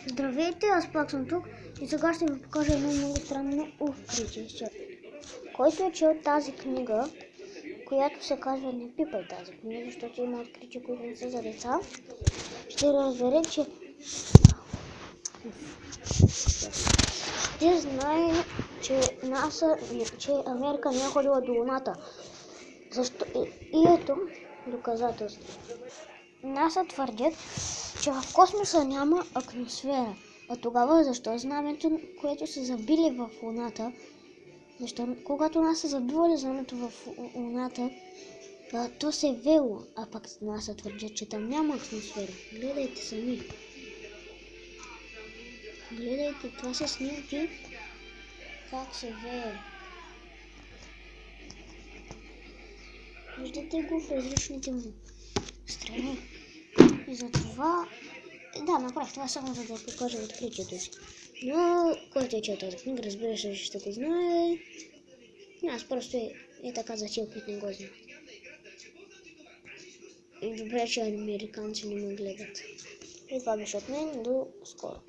Здравейте, аз пак съм тук и сега ще ви покажа едно много странно откритие. Който е чел тази книга, която се казва "Не пипай тази книга", защото има открития, които не са за деца, ще разбере, че ще знае, че че Америка не е ходила до Луната. Защо? И ето доказателство. НАСА твърдят, че в космоса няма атмосфера. А тогава защо знамето, което са забили в Луната, когато НАСА забивали знамето в Луната, то се е вело, а пък НАСА твърдят, че там няма атмосфера. Гледайте сами. Гледайте, това са снимки как се вее. Виждате го в различните му страни. И затова направих това само за да покажа откритието си. Но който е чел тази книга, разбира се, ще го знае. Аз просто е така за тия, които не го знаят. И добре, че американци не ме гледат. И това беше от мен. До скоро.